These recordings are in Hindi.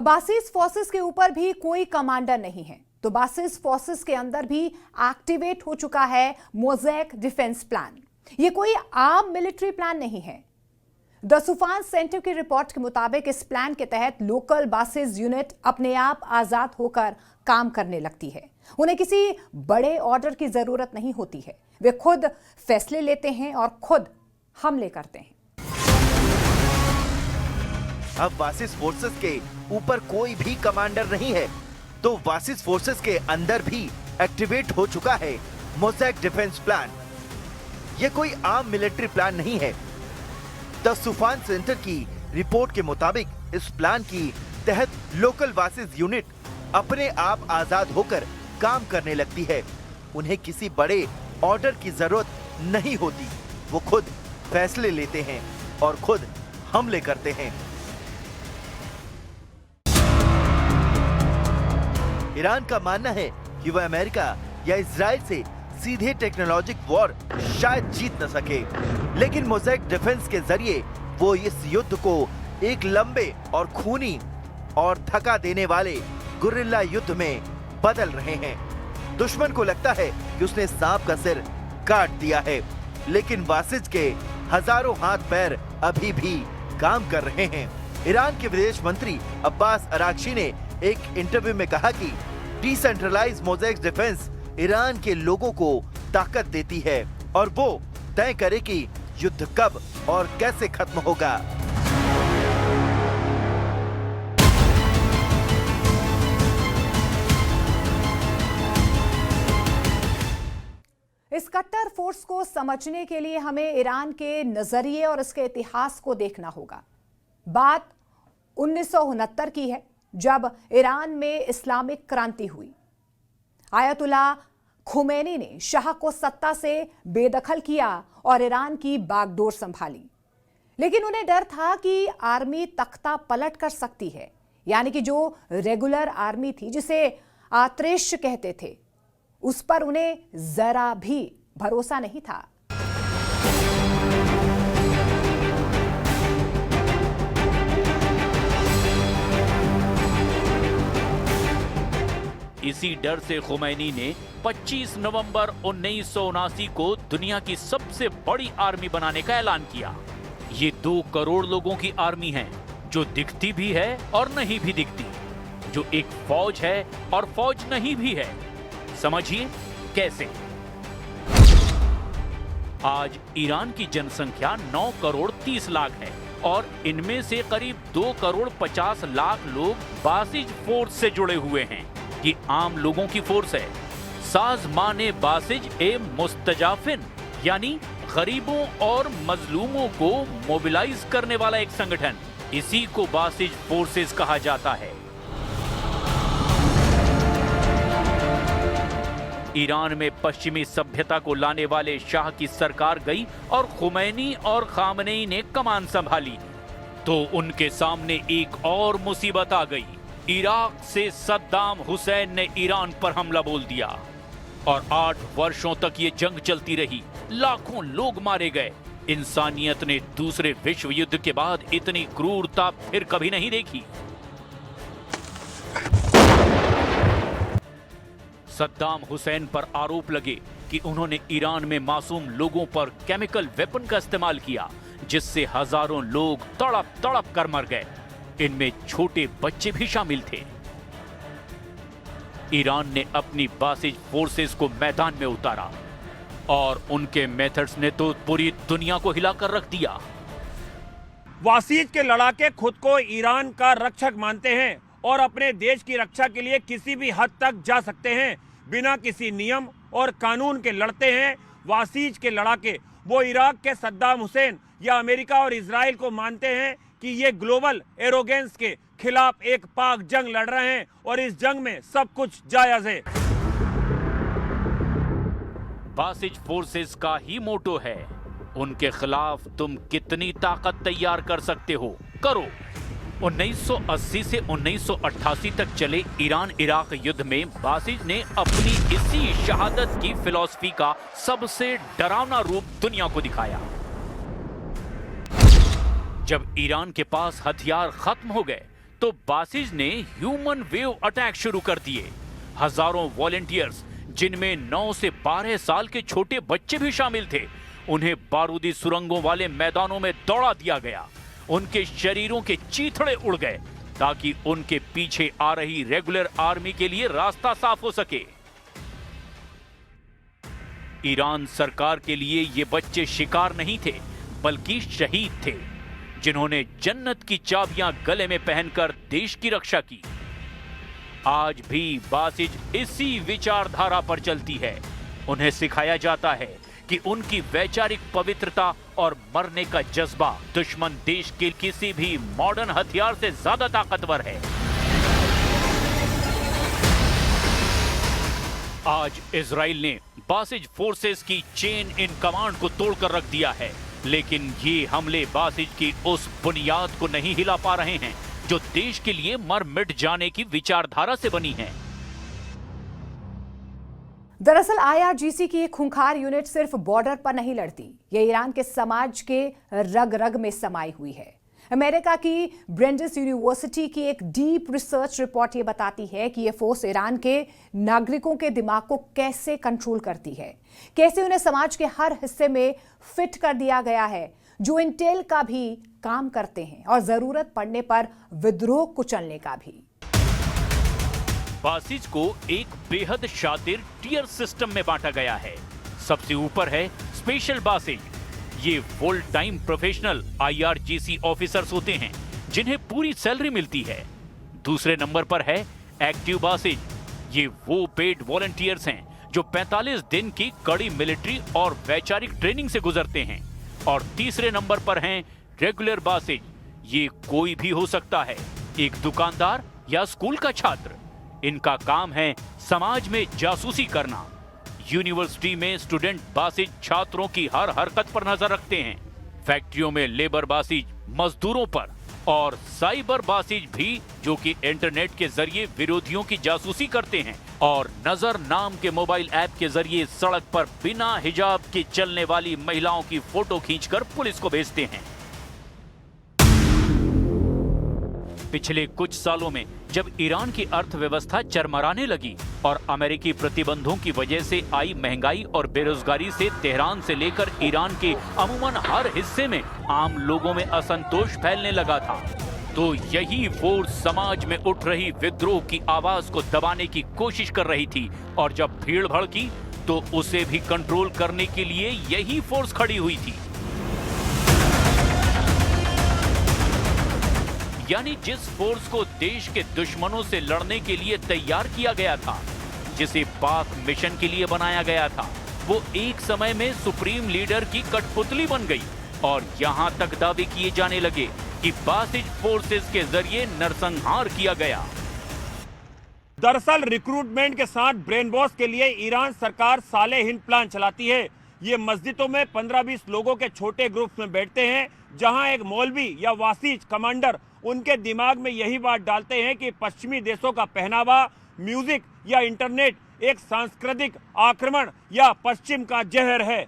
बासिस फोर्सेस के ऊपर भी कोई कमांडर नहीं है, तो बासिस फोर्सेस के अंदर भी एक्टिवेट हो चुका है मोज़ेक डिफेंस प्लान। ये कोई आम मिलिट्री प्लान नहीं है। द सुफान सेंटर की रिपोर्ट के मुताबिक इस प्लान के तहत लोकल बासिस यूनिट अपने आप आजाद होकर काम करने लगती है। उन्हें किसी बड़े ऑर्डर की जरूरत नहीं होती है। वे खुद फैसले लेते हैं और खुद हमले करते हैं। अब बासिस फोर्सेस के ऊपर कोई भी कमांडर नहीं है, तो बासिस फोर्सेस के अंदर भी एक्टिवेट हो चुका है मोज़ेक डिफेंस प्लान। ये कोई आम मिलिट्री प्लान नहीं है। द सुफान सेंटर की रिपोर्ट के मुताबिक इस प्लान की तहत लोकल बासिस यूनिट अपने आप आजाद होकर काम करने लगती है। उन्हें किसी बड़े ऑर्डर की जरूरत नहीं होती। वो खुद फैसले लेते हैं और खुद हमले करते हैं। ईरान का मानना है कि वह अमेरिका या इजराइल से सीधे टेक्नोलॉजिक वॉर शायद जीत न सके, लेकिन मोज़ेक डिफेंस के जरिए वो इस युद्ध को एक लंबे और खूनी और थका देने वाले गुरिल्ला युद्ध में बदल रहे हैं। दुश्मन को लगता है कि उसने सांप का सिर काट दिया है, लेकिन बासिस के हजारों हाथ पैर अभी भी काम कर रहे हैं। ईरान के विदेश मंत्री अब्बास अरागची ने एक इंटरव्यू में कहा कि डिसेंट्रलाइज्ड मोज़ेक डिफेंस ईरान के लोगों को ताकत देती है और वो तय करे कि युद्ध कब और कैसे खत्म होगा। इस कट्टर फोर्स को समझने के लिए हमें ईरान के नजरिए और इसके इतिहास को देखना होगा। बात 1969 की है, जब ईरान में इस्लामिक क्रांति हुई। आयतुल्लाह खुमैनी ने शाह को सत्ता से बेदखल किया और ईरान की बागडोर संभाली, लेकिन उन्हें डर था कि आर्मी तख्ता पलट कर सकती है। यानी कि जो रेगुलर आर्मी थी, जिसे आतरेश कहते थे, उस पर उन्हें जरा भी भरोसा नहीं था। इसी डर से खुमैनी ने 25 नवंबर 1979 को दुनिया की सबसे बड़ी आर्मी बनाने का ऐलान किया। ये 2 करोड़ लोगों की आर्मी है, जो दिखती भी है और नहीं भी दिखती, जो एक फौज है और फौज नहीं भी है। समझिए कैसे। आज ईरान की जनसंख्या 9 करोड़ 30 लाख है और इनमें से करीब 2 करोड़ 50 लाख लोग बासिज फोर्स से जुड़े हुए हैं। ये आम लोगों की फोर्स है। साज़माने बासिज ए मुस्तजाफिन, यानी गरीबों और मजलूमों को मोबिलाइज करने वाला एक संगठन। इसी को बासिज फोर्सेस कहा जाता है। ईरान में पश्चिमी सभ्यता को लाने वाले शाह की सरकार गई और खुमैनी और खामनेई ने कमान संभाली, तो उनके सामने एक और मुसीबत आ गई। इराक से सद्दाम हुसैन ने ईरान पर हमला बोल दिया और 8 वर्षों तक ये जंग चलती रही। लाखों लोग मारे गए। इंसानियत ने दूसरे विश्व युद्ध के बाद इतनी क्रूरता फिर कभी नहीं देखी। सद्दाम हुसैन पर आरोप लगे कि उन्होंने ईरान में मासूम लोगों पर केमिकल वेपन का इस्तेमाल किया, जिससे हजारों लोग तड़प तड़प कर मर गए। इनमें छोटे बच्चे भी शामिल थे। ईरान ने अपनी बासिज फोर्सेस को मैदान में उतारा और उनके मेथड्स ने तो पूरी दुनिया को हिलाकर रख दिया। बासिज के लड़ाके खुद को ईरान का रक्षक मानते हैं और अपने देश की रक्षा के लिए किसी भी हद तक जा सकते हैं। बिना किसी नियम और कानून के लड़ते हैं। बासिज के लड़ाके वो इराक के सद्दाम हुसैन या अमेरिका और इजराइल को मानते हैं कि ये ग्लोबल एरोगेंस के खिलाफ एक पाक जंग लड़ रहे हैं और इस जंग में सब कुछ जायज है। बासिज फोर्सेस का ही मोटो है, उनके खिलाफ तुम कितनी ताकत तैयार कर सकते हो, करो। 1980 से 1988 तक चले ईरान इराक युद्ध में बासिज ने अपनी इसी शहादत की फिलॉसफी का सबसे डरावना रूप दुनिया को दिखाया। जब ईरान के पास हथियार खत्म हो गए तो बासिज ने ह्यूमन वेव अटैक शुरू कर दिए। हजारों वॉलेंटियर्स, जिनमें 9 से 12 साल के छोटे बच्चे भी शामिल थे, उन्हें बारूदी सुरंगों वाले मैदानों में दौड़ा दिया गया। उनके शरीरों के चीथड़े उड़ गए ताकि उनके पीछे आ रही रेगुलर आर्मी के लिए रास्ता साफ हो सके। ईरान सरकार के लिए ये बच्चे शिकार नहीं थे, बल्कि शहीद थे, जिन्होंने जन्नत की चाबियां गले में पहनकर देश की रक्षा की। आज भी बासिज इसी विचारधारा पर चलती है। उन्हें सिखाया जाता है कि उनकी वैचारिक पवित्रता और मरने का जज्बा दुश्मन देश के किसी भी मॉडर्न हथियार से ज्यादा ताकतवर है। आज इजराइल ने बासिज फोर्सेस की चेन इन कमांड को तोड़कर रख दिया है, लेकिन ये हमले बासिज की उस बुनियाद को नहीं हिला पा रहे हैं जो देश के लिए मर मिट जाने की विचारधारा से बनी है। दरअसल IRGC की एक खूंखार यूनिट सिर्फ बॉर्डर पर नहीं लड़ती, ये ईरान के समाज के रग रग में समाई हुई है। अमेरिका की ब्रेंडिस यूनिवर्सिटी की एक डीप रिसर्च रिपोर्ट ये बताती है कि ये फोर्स ईरान के नागरिकों के दिमाग को कैसे कंट्रोल करती है, कैसे उन्हें समाज के हर हिस्से में फिट कर दिया गया है, जो इंटेल का भी काम करते हैं और जरूरत पड़ने पर विद्रोह कुचलने का भी। बासिज को एक बेहद शातिर टियर सिस्टम में बांटा गया है। सबसे ऊपर है स्पेशल बासिज, ये full time professional IRGC officers होते हैं जिन्हें पूरी सैलरी मिलती है। दूसरे नंबर पर है एक्टिव बासिज, ये वो पेड वॉलंटियर्स हैं जो 45 दिन की कड़ी मिलिट्री और वैचारिक ट्रेनिंग से गुजरते हैं। और तीसरे नंबर पर हैं रेगुलर बासिज, ये कोई भी हो सकता है, एक दुकानदार या स्कूल का छात्र। इनका काम है समाज में जासूसी करना। यूनिवर्सिटी में स्टूडेंट बासिज छात्रों की हर हरकत पर नजर रखते हैं। फैक्ट्रियों में लेबर बासिज मजदूरों पर, और साइबर बासिज भी, जो कि इंटरनेट के जरिए विरोधियों की जासूसी करते हैं और नजर नाम के मोबाइल ऐप के जरिए सड़क पर बिना हिजाब के चलने वाली महिलाओं की फोटो खींचकर पुलिस को भेजते हैं। पिछले कुछ सालों में जब ईरान की अर्थव्यवस्था चरमराने लगी और अमेरिकी प्रतिबंधों की वजह से आई महंगाई और बेरोजगारी से तेहरान से लेकर ईरान के अमूमन हर हिस्से में आम लोगों में असंतोष फैलने लगा था, तो यही फोर्स समाज में उठ रही विद्रोह की आवाज को दबाने की कोशिश कर रही थी। और जब भीड़ भड़की तो उसे भी कंट्रोल करने के लिए यही फोर्स खड़ी हुई थी। यानी जिस फोर्स को देश के दुश्मनों से लड़ने के लिए तैयार किया गया था, जिसे पाक मिशन के लिए बनाया गया था, वो एक समय में सुप्रीम लीडर की कठपुतली बन गई और यहां तक दावे किए जाने लगे कि बासिज फोर्सेस के जरिए नरसंहार किया गया। दरअसल रिक्रूटमेंट के साथ ब्रेन वॉश के लिए ईरान सरकार साले हिंद प्लान चलाती है। ये मस्जिदों में 15-20 लोगों के छोटे ग्रुप्स में बैठते हैं, जहां एक मौलवी या वासिज कमांडर उनके दिमाग में यही बात डालते हैं कि पश्चिमी देशों का पहनावा, म्यूजिक या इंटरनेट एक सांस्कृतिक आक्रमण या पश्चिम का जहर है।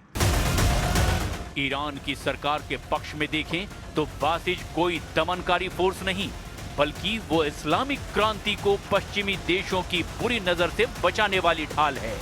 ईरान की सरकार के पक्ष में देखें तो बासिज कोई दमनकारी फोर्स नहीं, बल्कि वो इस्लामिक क्रांति को पश्चिमी देशों की बुरी नजर से बचाने वाली ढाल है।